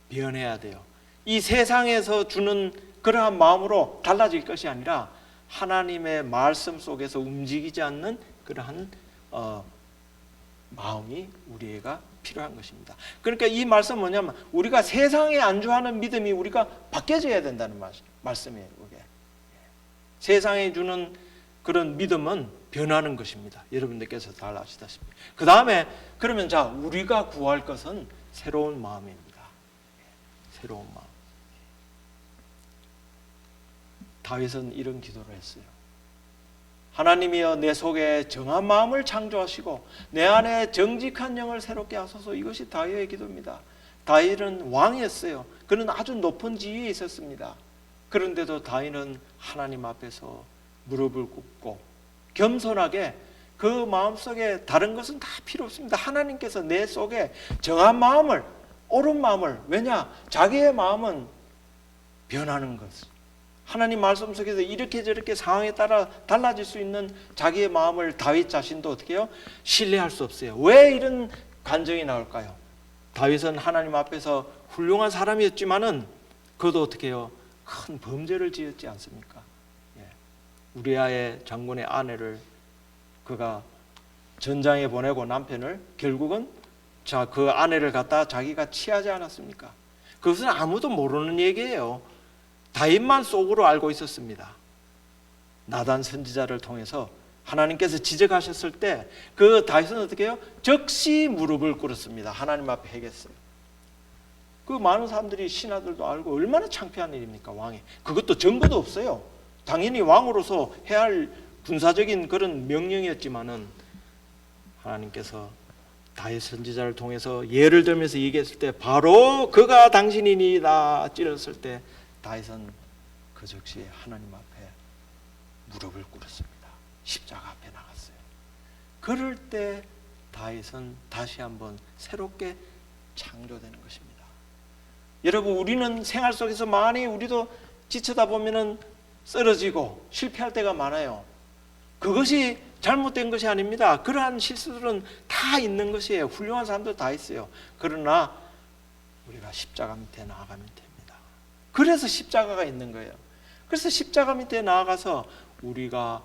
변해야 돼요. 이 세상에서 주는 그러한 마음으로 달라질 것이 아니라 하나님의 말씀 속에서 움직이지 않는 그러한 마음이 우리가 필요한 것입니다. 그러니까 이 말씀은 뭐냐면 우리가 세상에 안주하는 믿음이 우리가 바뀌어져야 된다는 말씀이에요. 이게. 세상에 주는 그런 믿음은 변하는 것입니다. 여러분들께서 잘 아시다시피. 그 다음에 그러면 자, 우리가 구할 것은 새로운 마음입니다. 새로운 마음. 다윗은 이런 기도를 했어요. 하나님이여 내 속에 정한 마음을 창조하시고 내 안에 정직한 영을 새롭게 하소서. 이것이 다윗의 기도입니다. 다윗은 왕이었어요. 그는 아주 높은 지위에 있었습니다. 그런데도 다윗은 하나님 앞에서 무릎을 꿇고 겸손하게 그 마음속에 다른 것은 다 필요 없습니다. 하나님께서 내 속에 정한 마음을, 옳은 마음을, 왜냐? 자기의 마음은 변하는 것. 하나님 말씀 속에서 이렇게 저렇게 상황에 따라 달라질 수 있는 자기의 마음을 다윗 자신도 어떻게 해요? 신뢰할 수 없어요. 왜 이런 간증이 나올까요? 다윗은 하나님 앞에서 훌륭한 사람이었지만은 그도 어떻게 해요? 큰 범죄를 지었지 않습니까? 예. 우리아의 장군의 아내를 그가 전장에 보내고 남편을 결국은 그 아내를 갖다 자기가 취하지 않았습니까? 그것은 아무도 모르는 얘기예요. 다윗만 속으로 알고 있었습니다. 나단 선지자를 통해서 하나님께서 지적하셨을 때 그 다윗은 어떻게 해요? 즉시 무릎을 꿇었습니다. 하나님 앞에 회개했어요. 그 많은 사람들이 신하들도 알고 얼마나 창피한 일입니까? 왕이. 그것도 증거도 없어요. 당연히 왕으로서 해야 할 군사적인 그런 명령이었지만은 하나님께서 다윗 선지자를 통해서 예를 들면서 얘기했을 때 바로 그가 당신이니이다 찔렀을 때 다윗은 그 즉시 하나님 앞에 무릎을 꿇었습니다. 십자가 앞에 나갔어요. 그럴 때 다윗은 다시 한번 새롭게 창조되는 것입니다. 여러분, 우리는 생활 속에서 많이 우리도 지치다 보면은 쓰러지고 실패할 때가 많아요. 그것이 잘못된 것이 아닙니다. 그러한 실수들은 다 있는 것이에요. 훌륭한 사람도 다 있어요. 그러나 우리가 십자가 밑에 나아가면 됩니다. 그래서 십자가가 있는 거예요. 그래서 십자가 밑에 나아가서 우리가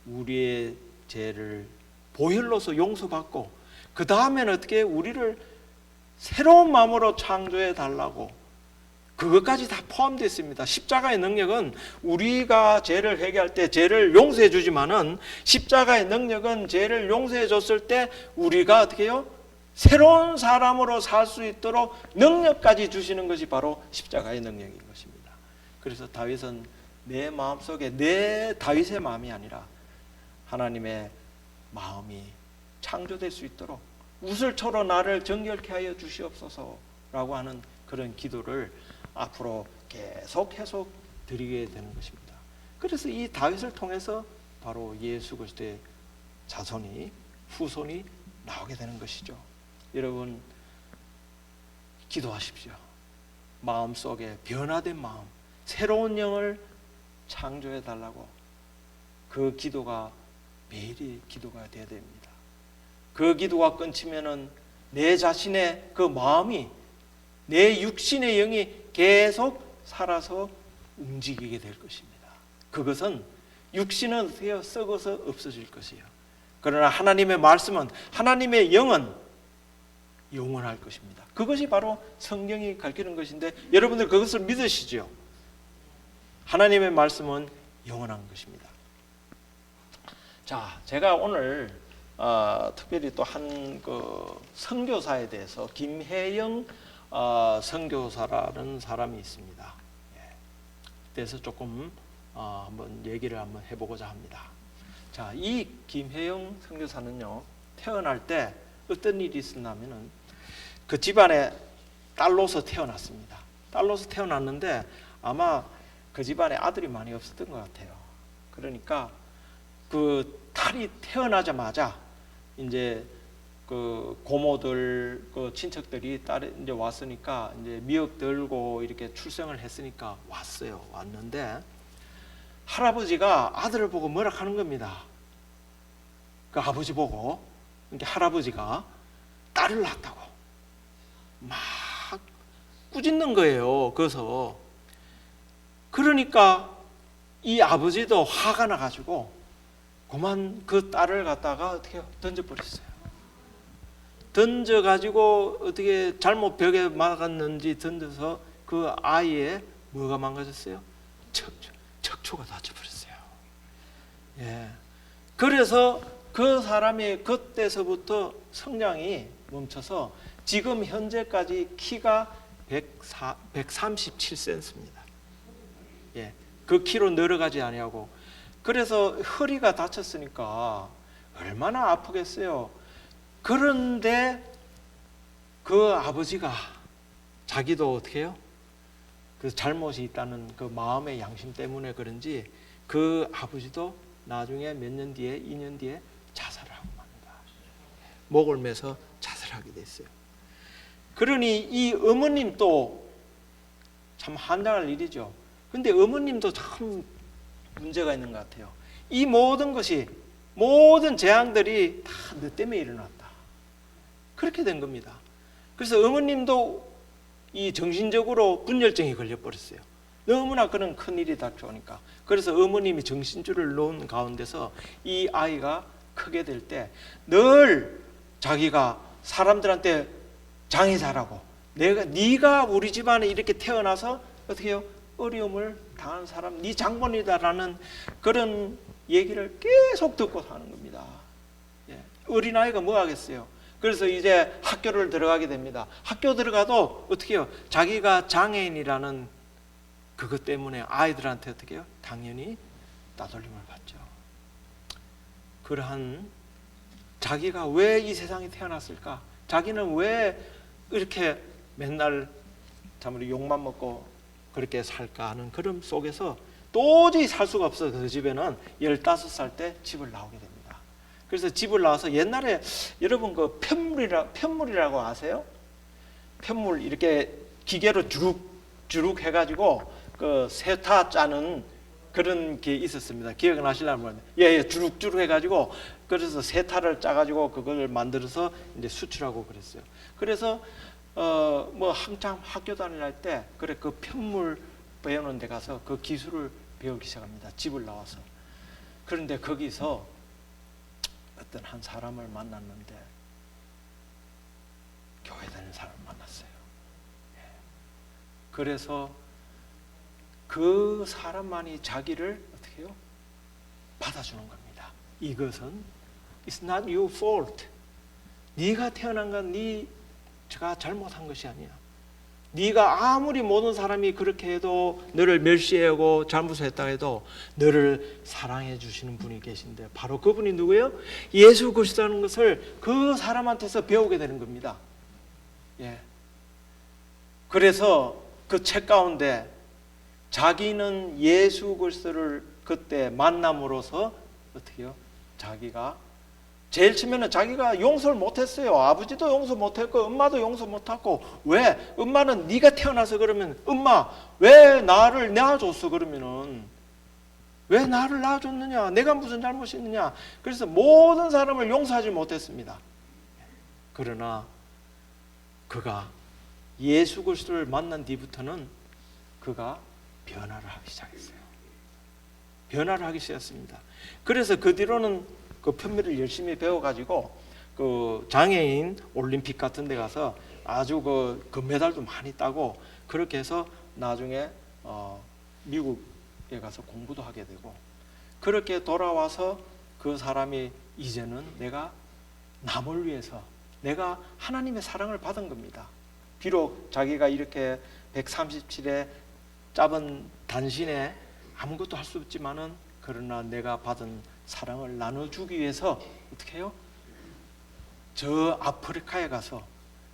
우리의 죄를 보혈로서 용서받고 그 다음에는 어떻게 우리를 새로운 마음으로 창조해 달라고 그것까지 다 포함되어 있습니다. 십자가의 능력은 우리가 죄를 회개할 때 죄를 용서해 주지만은 십자가의 능력은 죄를 용서해 줬을 때 우리가 어떻게 해요? 새로운 사람으로 살 수 있도록 능력까지 주시는 것이 바로 십자가의 능력인 것입니다. 그래서 다윗은 내 마음속에 내 다윗의 마음이 아니라 하나님의 마음이 창조될 수 있도록 우슬초로 나를 정결케 하여 주시옵소서라고 하는 그런 기도를 앞으로 계속 드리게 되는 것입니다. 그래서 이 다윗을 통해서 바로 예수 그리스도의 자손이 후손이 나오게 되는 것이죠. 여러분, 기도하십시오. 마음속에 변화된 마음, 새로운 영을 창조해 달라고 그 기도가 매일이 기도가 되어야 됩니다. 그 기도가 끊기면은 내 자신의 그 마음이 내 육신의 영이 계속 살아서 움직이게 될 것입니다. 그것은 육신은 어떻게 썩어서 없어질 것이에요. 그러나 하나님의 말씀은 하나님의 영은 영원할 것입니다. 그것이 바로 성경이 가르치는 것인데 여러분들 그것을 믿으시죠? 하나님의 말씀은 영원한 것입니다. 자, 제가 오늘 특별히 또 한 그 선교사에 대해서 김혜영 선교사라는 사람이 있습니다. 그래서 조금 한번 얘기를 한번 해보고자 합니다. 자, 이 김혜영 선교사는요 태어날 때 어떤 일이 있었냐면은 그 집안에 딸로서 태어났습니다. 딸로서 태어났는데 아마 그 집안에 아들이 많이 없었던 것 같아요. 그러니까 그 딸이 태어나자마자 이제 그 고모들 그 친척들이 딸이 이제 왔으니까 이제 미역 들고 이렇게 출생을 했으니까 왔어요. 왔는데 할아버지가 아들을 보고 뭐라 하는 겁니다. 그 아버지 보고 이렇게 할아버지가 딸을 낳았다고 막 꾸짖는 거예요. 그래서 그러니까 이 아버지도 화가 나가지고 그만 그 딸을 갖다가 어떻게 던져버렸어요. 던져가지고 어떻게 잘못 벽에 막았는지 던져서 그 아이의 뭐가 망가졌어요? 척추가 다쳐버렸어요. 예. 그래서 그 사람이 그때서부터 성장이 멈춰서 지금 현재까지 키가 137cm입니다. 예. 그 키로 늘어가지 아니하고 그래서 허리가 다쳤으니까 얼마나 아프겠어요. 그런데 그 아버지가 자기도 어떻게 해요? 그 잘못이 있다는 그 마음의 양심 때문에 그런지 그 아버지도 나중에 몇 년 뒤에 2년 뒤에 자살을 하고 맙니다. 목을 매서 자살하게 됐어요. 그러니 이 어머님도 참 한장할 일이죠. 근데 어머님도 참 문제가 있는 것 같아요. 이 모든 것이, 모든 재앙들이 다 너 때문에 일어났다. 그렇게 된 겁니다. 그래서 어머님도 이 정신적으로 분열증이 걸려버렸어요. 너무나 그런 큰일이 닥쳐오니까. 그래서 어머님이 정신줄을 놓은 가운데서 이 아이가 크게 될 때 늘 자기가 사람들한테 장애자라고, 네가 우리 집안에 이렇게 태어나서 어떻게 해요? 어려움을 당한 사람, 네 장본이다라는 그런 얘기를 계속 듣고 사는 겁니다. 예. 어린아이가 뭐 하겠어요? 그래서 이제 학교를 들어가게 됩니다. 학교 들어가도 어떻게 해요? 자기가 장애인이라는 그것 때문에 아이들한테 어떻게 해요? 당연히 따돌림을 받죠. 그러한 자기가 왜 이 세상에 태어났을까? 자기는 왜 이렇게 맨날 참으로 욕만 먹고 그렇게 살까 하는 그런 속에서 도저히 살 수가 없어서 그 집에는 15살 때 집을 나오게 됩니다. 그래서 집을 나와서 옛날에 여러분 그 편물이라고 아세요? 편물 이렇게 기계로 주룩 해가지고 그 세타 짜는 그런 게 있었습니다. 기억나시려면 모르겠는데, 예, 주룩주룩 해가지고 그래서 세타를 짜가지고 그걸 만들어서 이제 수출하고 그랬어요. 그래서 뭐 한참 학교 다닐 때 그래 그 편물 배우는 데 가서 그 기술을 배우기 시작합니다. 집을 나와서. 그런데 거기서 어떤 한 사람을 만났는데 교회 다니는 사람을 만났어요. 예. 그래서 그 사람만이 자기를 어떻게 해요? 받아주는 겁니다. 이것은 It's not your fault. 네가 태어난 건 네가 잘못한 것이 아니야. 네가 아무리 모든 사람이 그렇게 해도 너를 멸시하고 잘못했다 해도 너를 사랑해 주시는 분이 계신데 바로 그분이 누구예요? 예수 그리스도라는 것을 그 사람한테서 배우게 되는 겁니다. 예. 그래서 그 책 가운데 자기는 예수 그리스도를 그때 만남으로써 어떻게 해요? 자기가 제일 처음에는 자기가 용서를 못했어요. 아버지도 용서 못했고 엄마도 용서 못하고. 왜? 엄마는 네가 태어나서 그러면 엄마 왜 나를 낳아줬어? 그러면은 왜 나를 낳아줬느냐? 내가 무슨 잘못이 있느냐? 그래서 모든 사람을 용서하지 못했습니다. 그러나 그가 예수 그리스도를 만난 뒤부터는 그가 변화를 하기 시작했어요. 변화를 하기 시작했습니다. 그래서 그 뒤로는 그 편미를 열심히 배워가지고 그 장애인 올림픽 같은 데 가서 아주 그 금메달도 많이 따고 그렇게 해서 나중에 미국에 가서 공부도 하게 되고 그렇게 돌아와서 그 사람이 이제는 내가 남을 위해서 내가 하나님의 사랑을 받은 겁니다. 비록 자기가 이렇게 137에 짧은 단신에 아무것도 할 수 없지만은 그러나 내가 받은 사랑을 나눠주기 위해서 어떻게 해요? 저 아프리카에 가서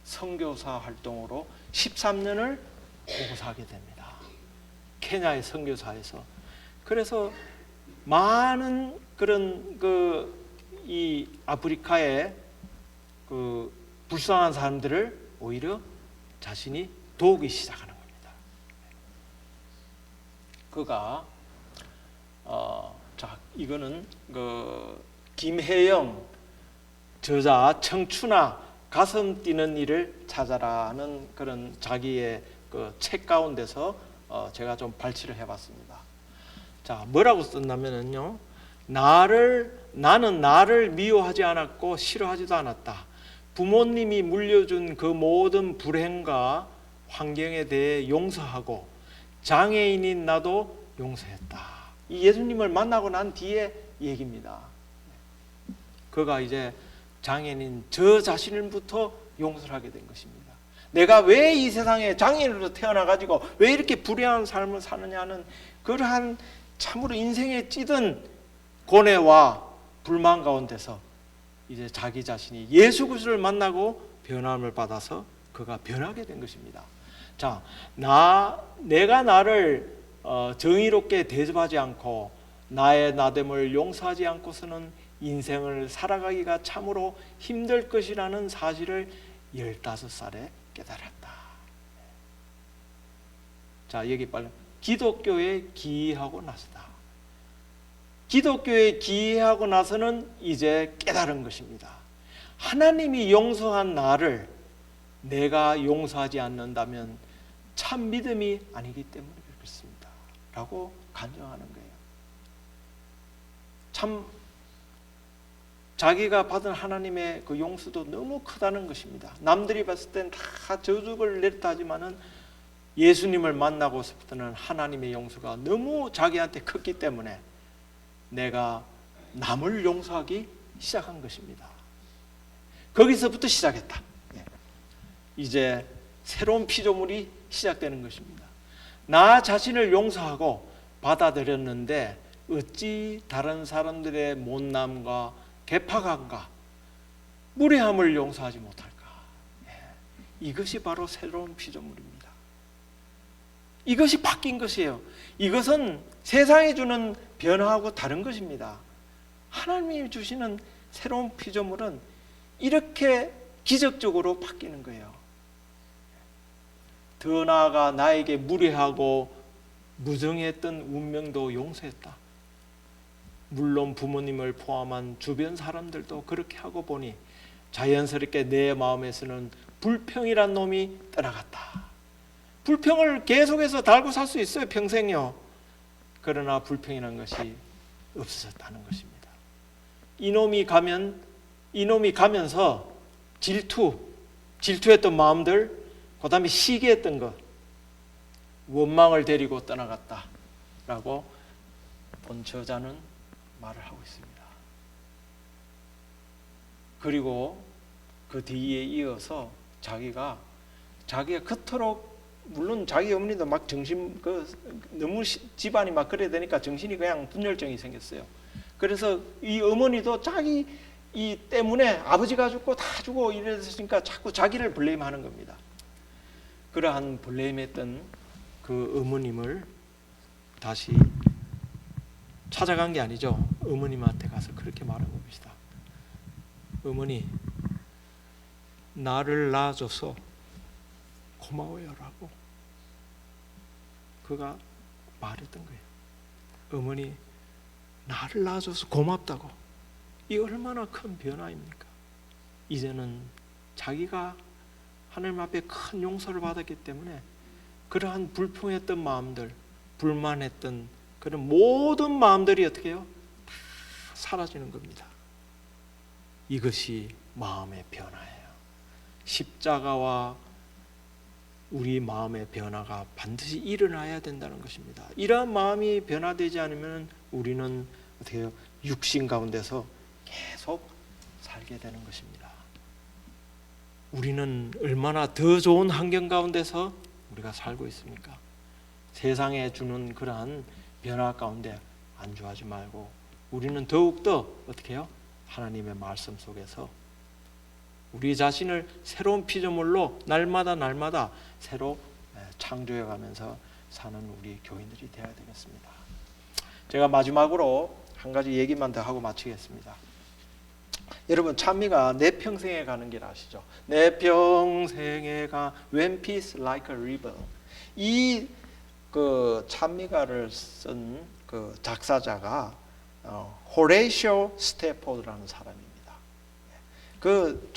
선교사 활동으로 13년을 봉사하게 됩니다. 케냐의 선교사에서. 그래서 많은 그런 이 아프리카의 그 불쌍한 사람들을 오히려 자신이 도우기 시작하는 겁니다. 그가 자, 이거는 그 김혜영 저자 청춘아 가슴 뛰는 일을 찾아라는 그런 자기의 그 책 가운데서 제가 좀 발췌를 해봤습니다. 자, 뭐라고 썼냐면요, 나는 나를 미워하지 않았고 싫어하지도 않았다. 부모님이 물려준 그 모든 불행과 환경에 대해 용서하고 장애인인 나도 용서했다. 이 예수님을 만나고 난 뒤에 얘기입니다. 그가 이제 장애인인 저 자신을부터 용서를 하게 된 것입니다. 내가 왜 이 세상에 장애인으로 태어나가지고 왜 이렇게 불행한 삶을 사느냐는 그러한 참으로 인생에 찌든 고뇌와 불만 가운데서 이제 자기 자신이 예수 그리스도를 만나고 변함을 받아서 그가 변하게 된 것입니다. 자, 내가 나를 정의롭게 대접하지 않고 나의 나됨을 용서하지 않고서는 인생을 살아가기가 참으로 힘들 것이라는 사실을 15살에 깨달았다. 자, 여기 빨리 기독교에 기이하고 나서다. 기독교에 기이하고 나서는 이제 깨달은 것입니다. 하나님이 용서한 나를 내가 용서하지 않는다면 참 믿음이 아니기 때문에 그렇습니다 라고 간증하는 거예요. 참 자기가 받은 하나님의 그 용서도 너무 크다는 것입니다. 남들이 봤을 땐 다 저주를 내렸다 하지만은 예수님을 만나고서부터는 하나님의 용서가 너무 자기한테 컸기 때문에 내가 남을 용서하기 시작한 것입니다. 거기서부터 시작했다. 이제 새로운 피조물이 시작되는 것입니다. 나 자신을 용서하고 받아들였는데 어찌 다른 사람들의 못남과 개파감과 무례함을 용서하지 못할까? 이것이 바로 새로운 피조물입니다. 이것이 바뀐 것이에요. 이것은 세상이 주는 변화하고 다른 것입니다. 하나님이 주시는 새로운 피조물은 이렇게 기적적으로 바뀌는 거예요. 더 나아가 나에게 무례하고 무정했던 운명도 용서했다. 물론 부모님을 포함한 주변 사람들도 그렇게 하고 보니 자연스럽게 내 마음에서는 불평이란 놈이 떠나갔다. 불평을 계속해서 달고 살 수 있어요, 평생요. 그러나 불평이라는 것이 없어졌다는 것입니다. 이놈이 가면서 질투했던 마음들, 그 다음에 시기했던 것, 원망을 데리고 떠나갔다라고 본 저자는 말을 하고 있습니다. 그리고 그 뒤에 이어서 자기가 그토록, 물론 자기 어머니도 막 너무 집안이 막 그래야 되니까 정신이 그냥 분열증이 생겼어요. 그래서 이 어머니도 자기 이 때문에 아버지가 죽고 다 죽고 이랬으니까 자꾸 자기를 블레임하는 겁니다. 그러한 블레임했던 그 어머님을 다시 찾아간 게 아니죠. 어머님한테 가서 그렇게 말한 겁니다. 어머니, 나를 낳아줘서 고마워요라고 그가 말했던 거예요. 어머니, 나를 낳아줘서 고맙다고. 이 얼마나 큰 변화입니까? 이제는 자기가 하나님 앞에 큰 용서를 받았기 때문에 그러한 불평했던 마음들, 불만했던 그런 모든 마음들이 어떻게 해요? 다 사라지는 겁니다. 이것이 마음의 변화예요. 십자가와 우리 마음의 변화가 반드시 일어나야 된다는 것입니다. 이러한 마음이 변화되지 않으면 우리는 어떻게 해요? 육신 가운데서 계속 살게 되는 것입니다. 우리는 얼마나 더 좋은 환경 가운데서 우리가 살고 있습니까? 세상에 주는 그러한 변화 가운데 안주하지 말고 우리는 더욱더 어떻게 해요? 하나님의 말씀 속에서 우리 자신을 새로운 피조물로 날마다 새로 창조해 가면서 사는 우리 교인들이 되어야 되겠습니다. 제가 마지막으로 한 가지 얘기만 더 하고 마치겠습니다. 여러분, 찬미가 내 평생에 가는 길 아시죠? 내 평생에 가 When peace like a river. 이 그 찬미가를 쓴 그 작사자가 호레이쇼 스태포드라는 사람입니다. 그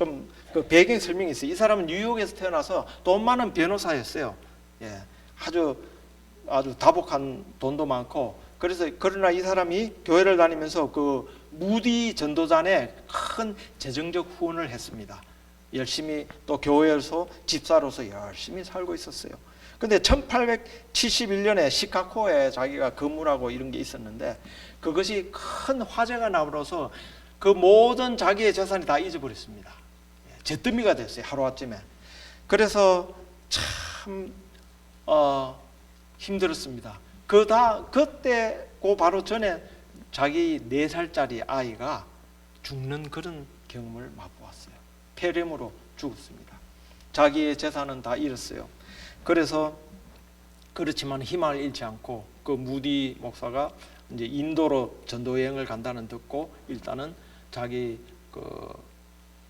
배경 설명이 있어요. 이 사람은 뉴욕에서 태어나서 돈 많은 변호사였어요. 아주 다복한 돈도 많고, 그러나 이 사람이 교회를 다니면서 그 무디 전도단에 큰 재정적 후원을 했습니다. 열심히 또 교회에서 집사로서 열심히 살고 있었어요. 근데 1871년에 시카고에 자기가 건물하고 이런 게 있었는데 그것이 큰 화재가 나버려서 그 모든 자기의 재산이 다 잊어버렸습니다. 잿더미가 됐어요, 하루아침에. 그래서 참 힘들었습니다. 그때 바로 전에 자기 4살짜리 아이가 죽는 그런 경험을 맛보았어요. 폐렴으로 죽었습니다. 자기의 재산은 다 잃었어요. 그래서 그렇지만 희망을 잃지 않고 그 무디 목사가 이제 인도로 전도 여행을 간다는 듣고 일단은 자기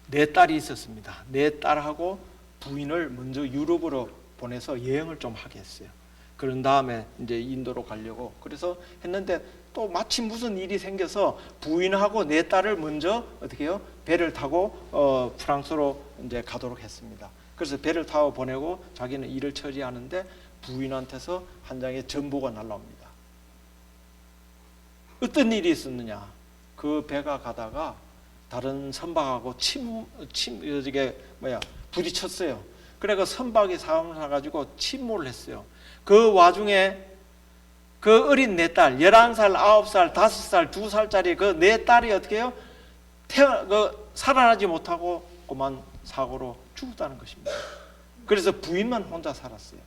네 딸이 있었습니다. 네 딸하고 부인을 먼저 유럽으로 보내서 여행을 좀 하게 했어요. 그런 다음에 이제 인도로 가려고 그래서 했는데 또 마침 무슨 일이 생겨서 부인하고 네 딸을 먼저 어떻게 해요? 배를 타고 프랑스로 이제 가도록 했습니다. 그래서 배를 타고 보내고 자기는 일을 처리하는데 부인한테서 한 장의 전보가 날라옵니다. 어떤 일이 있었느냐? 그 배가 가다가 다른 선박하고 부딪혔어요. 그래서 선박이 상을 나가지고 침몰을 했어요. 그 와중에 그 어린 네 딸, 11살, 9살, 5살, 2살짜리 그 네 딸이 어떻게 해요? 살아나지 못하고 그만 사고로 죽었다는 것입니다. 그래서 부인만 혼자 살았어요.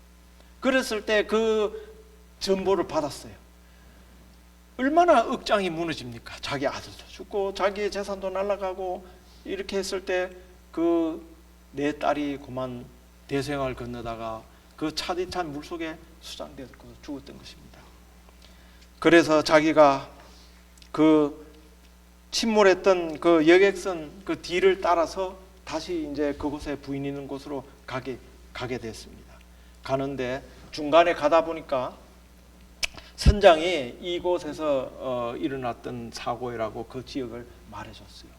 그랬을 때 그 전보를 받았어요. 얼마나 억장이 무너집니까? 자기 아들도 죽고 자기의 재산도 날아가고 이렇게 했을 때 그 네 딸이 그만 대서양을 건너다가 그 차디찬 물속에 수장되어서 죽었던 것입니다. 그래서 자기가 그 침몰했던 그 여객선 그 뒤를 따라서 다시 이제 그곳에 부인 있는 곳으로 가게 됐습니다. 가는데 중간에 가다 보니까 선장이 이곳에서 일어났던 사고라고 그 지역을 말해줬어요.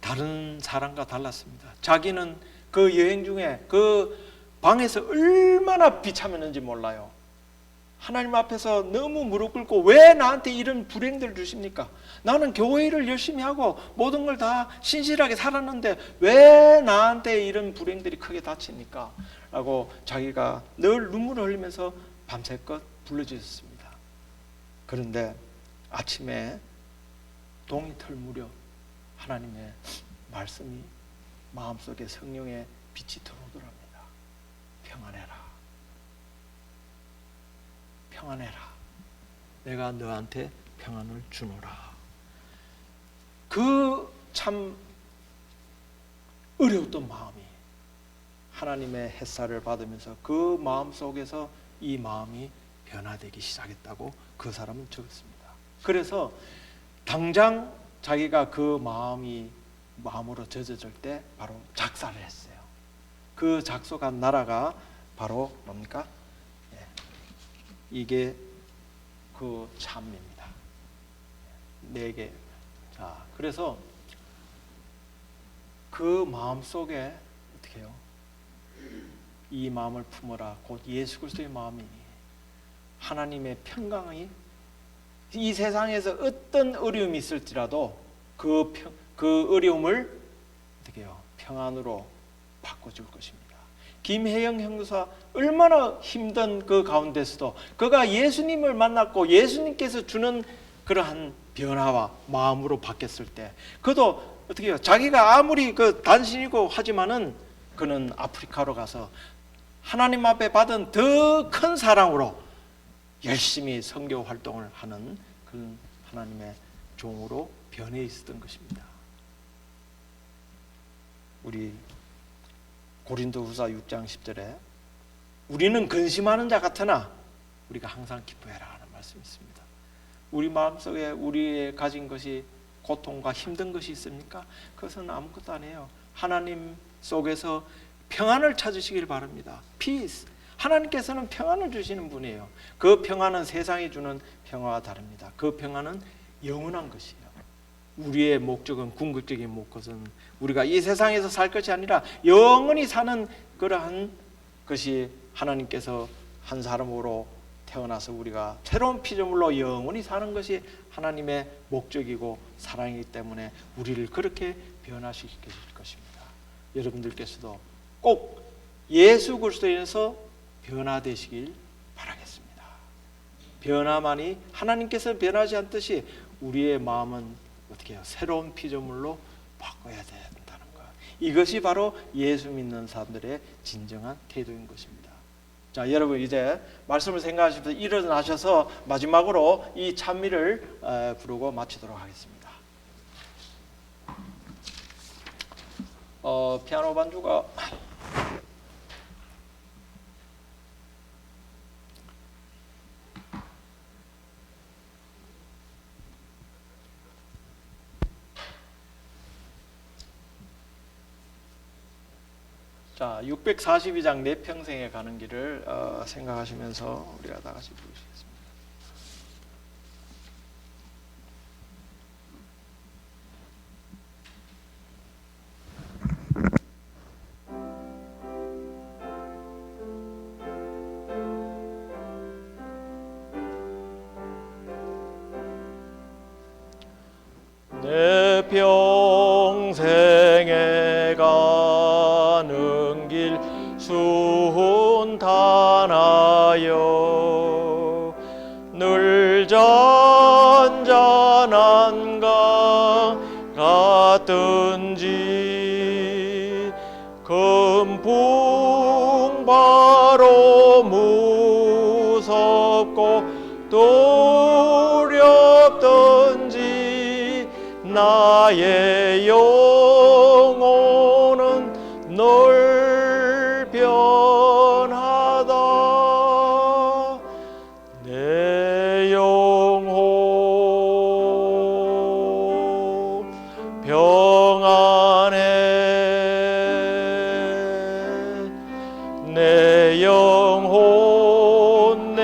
다른 사람과 달랐습니다. 자기는 그 여행 중에 그 방에서 얼마나 비참했는지 몰라요. 하나님 앞에서 너무 무릎 꿇고 왜 나한테 이런 불행들을 주십니까? 나는 교회 일을 열심히 하고 모든 걸 다 신실하게 살았는데 왜 나한테 이런 불행들이 크게 닥칩니까? 라고 자기가 늘 눈물을 흘리면서 밤새껏 불러주셨습니다. 그런데 아침에 동이 틀 무렵 하나님의 말씀이 마음속에 성령의 빛이 들어오더랍니다. 평안해라. 평안해라. 내가 너한테 평안을 주노라. 그 참 어려웠던 마음이 하나님의 햇살을 받으면서 그 마음 속에서 이 마음이 변화되기 시작했다고 그 사람은 적었습니다. 그래서 당장 자기가 그 마음으로 젖어질 때 바로 작사를 했어요. 그 작소한 나라가 바로 뭡니까? 이게 그 찬미입니다. 4개. 자, 그래서 그 마음 속에 어떻게 해요? 이 마음을 품어라. 곧 예수 그리스도의 마음이 하나님의 평강이 이 세상에서 어떤 어려움이 있을지라도 그 어려움을 어떻게 해요? 평안으로 바꿔줄 것입니다. 김혜영 형사 얼마나 힘든 그 가운데서도 그가 예수님을 만났고 예수님께서 주는 그러한 변화와 마음으로 바뀌었을 때 그도 어떻게 해요? 자기가 아무리 그 단신이고 하지만은 그는 아프리카로 가서 하나님 앞에 받은 더 큰 사랑으로 열심히 선교 활동을 하는 그런 하나님의 종으로 변해 있었던 것입니다. 우리 고린도후서 6장 10절에 우리는 근심하는 자 같으나 우리가 항상 기뻐해라 하는 말씀이 있습니다. 우리 마음속에 우리의 가진 것이 고통과 힘든 것이 있습니까? 그것은 아무것도 아니에요. 하나님 속에서 평안을 찾으시길 바랍니다. Peace. 하나님께서는 평안을 주시는 분이에요. 그 평안은 세상이 주는 평화와 다릅니다. 그 평안은 영원한 것이에요. 우리의 목적은 궁극적인 목적은 우리가 이 세상에서 살 것이 아니라 영원히 사는 그러한 것이 하나님께서 한 사람으로 태어나서 우리가 새로운 피조물로 영원히 사는 것이 하나님의 목적이고 사랑이기 때문에 우리를 그렇게 변화시킬 것입니다. 여러분들께서도 꼭 예수 그리스도에서 변화되시길 바라겠습니다. 변화만이 하나님께서 변하지 않듯이 우리의 마음은 어떻게 해요? 새로운 피조물로 바꿔야 된다는 것. 이것이 바로 예수 믿는 사람들의 진정한 태도인 것입니다. 자, 여러분 이제 말씀을 생각하시면서 일어나셔서 마지막으로 이 찬미를 부르고 마치도록 하겠습니다. 피아노 반주가 자, 642장 내 평생에 가는 길을 생각하시면서 우리가 다 같이 부르시겠습니다. 내 평생에 가는 길 순탄하여 늘 잔잔한 강 같든지 금풍 바로 무섭고 두렵든지 나의 영혼은 널 변하다. 내 영혼 평안해. 내 영혼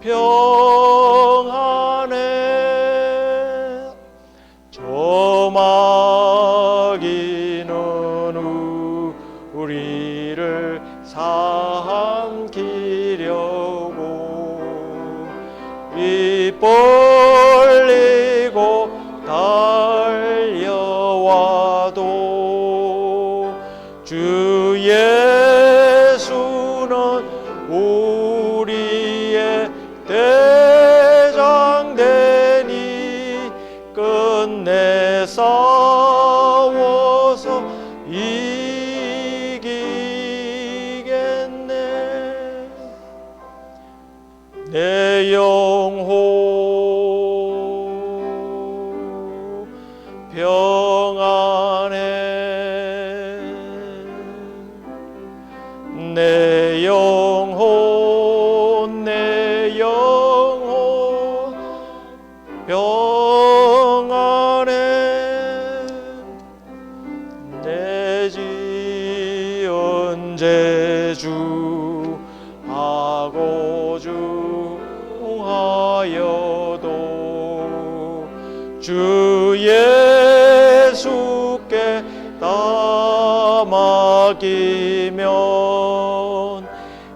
평안해. 저마귀는 우리를 삼키려고 입 벌리고 달려와도 주 예수는 우리의 대장 되니 끝내 싸워서 이기겠네. 내 영혼 평안해. 내 영혼 평안해. 내 지은 죄주하고 중하여도 주 예수께 다 맡기면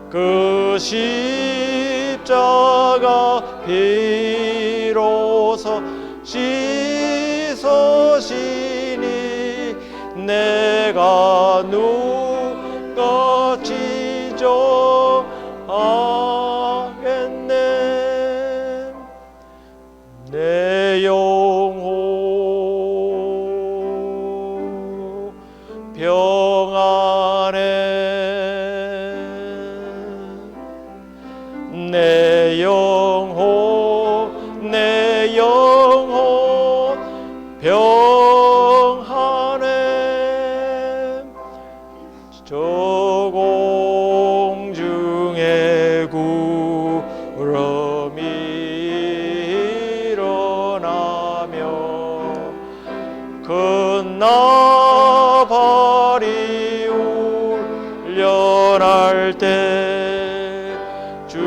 그 십자가 비로소 씻으시니 내가 누같이 정하겠네. 내 영혼 평안해. 내 영혼 평안해. 저 공중에 구름이 일어나며 큰 나팔이 울려날 때 주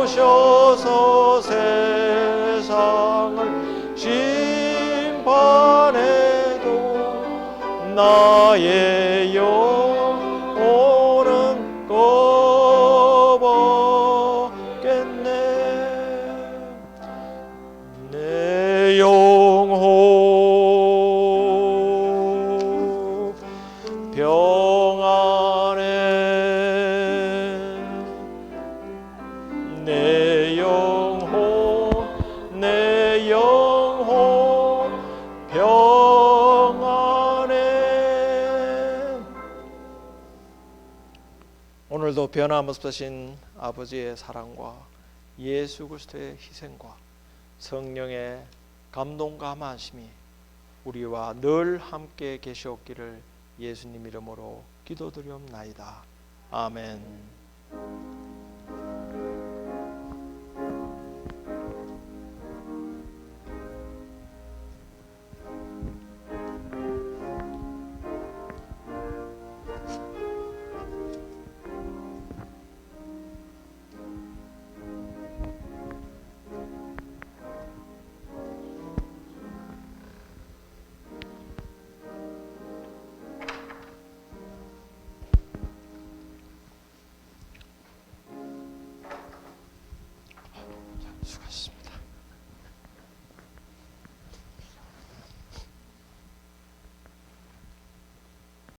오셔서 세상을 심판해도 나의 영혼은 꺼먹겠네. 내 영혼 평안해. 내 영혼 평안해. 오늘도 변함없으신 아버지의 사랑과 예수 그리스도의 희생과 성령의 감동과 감하심이 우리와 늘 함께 계시옵기를 예수님 이름으로 기도드리옵나이다. 아멘.